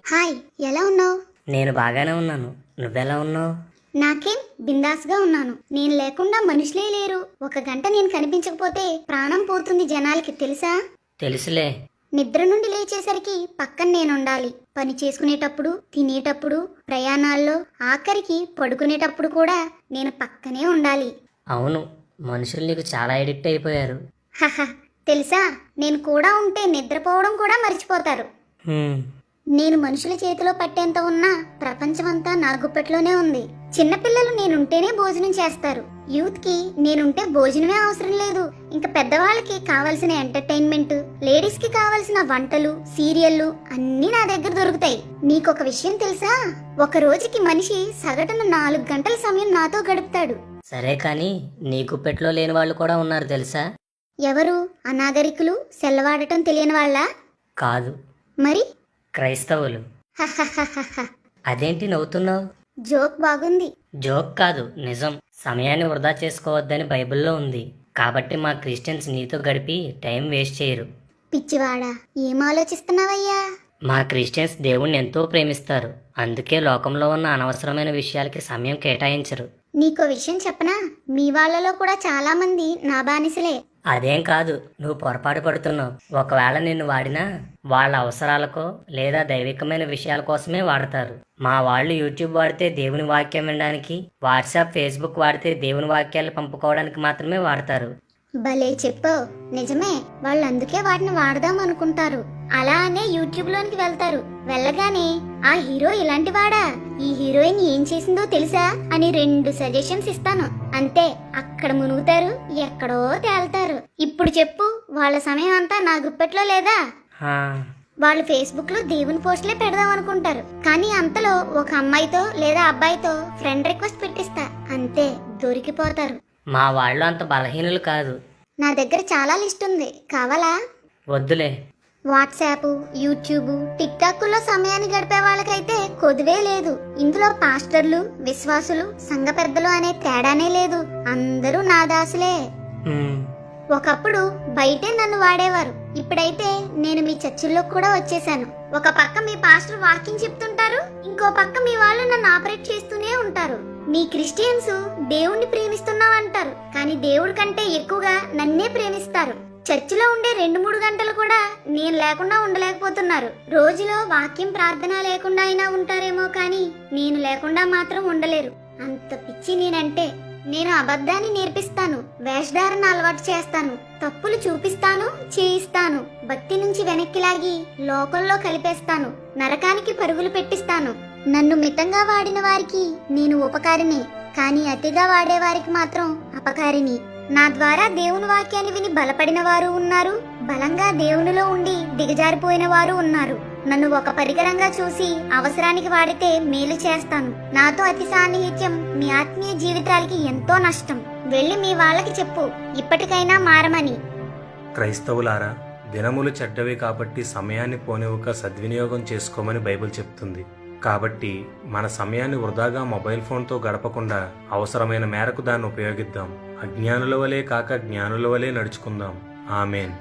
Hi, ఎలా ఉన్నావు? నేను బాగానే ఉన్నాను. నువ్వెలా ఉన్నావు? నాకేం బిందాస్గా ఉన్నాను. నేను లేకుండా మనుషులే లేరు. ఒక గంట నేను కనిపించకపోతే ప్రాణం పోతుంది జనాలకి, తెలుసా? తెలుసులే. నిద్ర నుండి లేచేసరికి పక్కన నేనుండాలి. పని చేసుకునేటప్పుడు, తినేటప్పుడు, ప్రయాణాల్లో, ఆఖరికి పడుకునేటప్పుడు కూడా నేను పక్కనే ఉండాలి. అవును, మనుషులు నీకు చాలా ఎడిక్ట్ అయిపోయారు. హహ, తెలుసా, నేను కూడా ఉంటే నిద్రపోవడం కూడా మర్చిపోతారు. నేను మనుషుల చేతిలో పట్టేంత ఉన్నా ప్రపంచమంతా నా గుప్పెట్లోనే ఉంది. చిన్నపిల్లలు నేనుంటేనే భోజనం చేస్తారు. యూత్ కి నేనుంటే భోజనమే అవసరం లేదు. ఇంకా పెద్దవాళ్ళకి కావాల్సిన ఎంటర్టైన్మెంట్, లేడీస్ కి కావాల్సిన వంటలు, సీరియళ్లు అన్నీ నా దగ్గర దొరుకుతాయి. నీకొక విషయం తెలుసా? ఒక రోజుకి మనిషి సగటున 4 గంటల సమయం నాతో గడుపుతాడు. సరే కానీ నీ గుప్పెట్లో లేని వాళ్ళు కూడా ఉన్నారు తెలుసా? ఎవరు? అనాగరికులు, సెల్లవాడటం తెలియని వాళ్ళ? కాదు, మరి క్రైస్తవులు. హహహహహ. అదేంటి నవ్వుతున్నావు? జోక్ బాగుంది. జోక్ కాదు, నిజం. సమయాన్ని వృధా చేసుకోవద్దని బైబిల్లో ఉంది. కాబట్టి మా క్రిస్టియన్స్ నీతో గడిపి టైం వేస్ట్ చేయరు. పిచ్చివాడా, ఏం ఆలోచిస్తున్నావయ్యా? మా క్రిస్టియన్స్ దేవుణ్ణి ఎంతో ప్రేమిస్తారు. అందుకే లోకంలో ఉన్న అనవసరమైన విషయాలకి సమయం కేటాయించరు. నీకో విషయం చెప్పనా? మీ వాళ్ళలో కూడా చాలా మంది నా బానిసలే. అదేం కాదు, నువ్వు పొరపాటు పడుతున్నావు. ఒకవేళ నిన్ను వాడినా వాళ్ళ అవసరాలకో లేదా దైవికమైన విషయాల కోసమే వాడతారు. మా వాళ్ళు యూట్యూబ్ వాడితే దేవుని వాక్యం వినడానికి, వాట్సాప్, ఫేస్బుక్ వాడితే దేవుని వాక్యాలు పంపుకోవడానికి మాత్రమే వాడతారు. భలే చెప్పావు. నిజమే, వాళ్ళు అందుకే వాటిని వాడదాం అనుకుంటారు. అలా అనే యూట్యూబ్ లోనికి వెళ్తారు. వెళ్ళగానే ఆ హీరో ఇలాంటి వాడా, ఈ హీరోయిన్ ఏం చేసిందో తెలుసా అని 2 సజెషన్స్ ఇస్తాను. అంతే, అక్కడ మునుగుతారు, ఎక్కడో తేల్తారు. ఇప్పుడు చెప్పు, వాళ్ళ సమయం అంతా నా గుప్పెట్లో లేదా? వాళ్ళు ఫేస్బుక్ లో దేవుని పోస్టులే పెడదాం అనుకుంటారు. కానీ అంతలో ఒక అమ్మాయితో లేదా అబ్బాయితో ఫ్రెండ్ రిక్వెస్ట్ పెట్టిస్తా. అంతే, దొరికిపోతారు. మా వాళ్ళు అంత బలహీనులు కాదు. నా దగ్గర చాలా లిస్ట్ ఉంది, కావాలా? వద్దులే. వాట్సాప్, యూట్యూబ్, టిక్ టాక్ లో సమయాన్ని గడిపే వాళ్ళకైతే కొదువే లేదు. ఇందులో పాస్టర్లు, విశ్వాసులు, సంఘ పెద్దలు అనే తేడానే లేదు. అందరూ నా దాసులే. ఒకప్పుడు బయటే నన్ను వాడేవారు. ఇప్పుడైతే నేను మీ చర్చిల్లో కూడా వచ్చేసాను. ఒక పక్క మీ పాస్టర్ వాకింగ్ చెప్తుంటారు, ఇంకో పక్క మీ వాళ్ళు నన్ను ఆపరేట్ చేస్తూనే ఉంటారు. మీ క్రిస్టియన్స్ దేవుణ్ణి ప్రేమిస్తున్నామంటారు, కానీ దేవుడి కంటే ఎక్కువగా నన్నే ప్రేమిస్తారు. చర్చిలో ఉండే 2-3 గంటలు కూడా నేను లేకుండా ఉండలేకపోతున్నారు. రోజులో వాక్యం, ప్రార్థన లేకుండా అయినా ఉంటారేమో, కానీ నేను లేకుండా మాత్రం ఉండలేరు. అంత పిచ్చి నేనంటే. నేను అబద్ధాన్ని నేర్పిస్తాను, వేషధారణ అలవాటు చేస్తాను, తప్పులు చూపిస్తాను, చేయిస్తాను, భక్తి నుంచి వెనక్కి లాగి లోకంలో కలిపేస్తాను, నరకానికి పరుగులు పెట్టిస్తాను. నన్ను మితంగా వాడిన వారికి నేను ఉపకారిని, కానీ అతిగా వాడేవారికి మాత్రం అపకారిని. నా ద్వారా దేవుని వాక్యాన్ని విని బలపడిన వారు ఉన్నారు, బలంగా దేవునిలో ఉండి దిగజారిపోయిన వారు ఉన్నారు. నన్ను ఒక పరికరంగా చూసి అవసరానికి వాడితే మేలు చేస్తాను. నాతో అతి సాన్నిహిత్యం మీ ఆత్మీయ జీవితాలకి ఎంతో నష్టం. వెళ్ళి మీ వాళ్ళకి చెప్పు, ఇప్పటికైనా మారమని. క్రైస్తవులారా, దినములు చెడ్డవి కాబట్టి సమయాన్ని పోనివ్వక సద్వినియోగం చేసుకోమని బైబిల్ చెప్తుంది. కాబట్టి మన సమయాన్ని వృధాగా మొబైల్ ఫోన్తో గడపకుండా అవసరమైన మేరకు దాన్ని ఉపయోగిద్దాం. అజ్ఞానుల వలె కాక జ్ఞానుల వలె నడుచుకుందాం. ఆమేన్.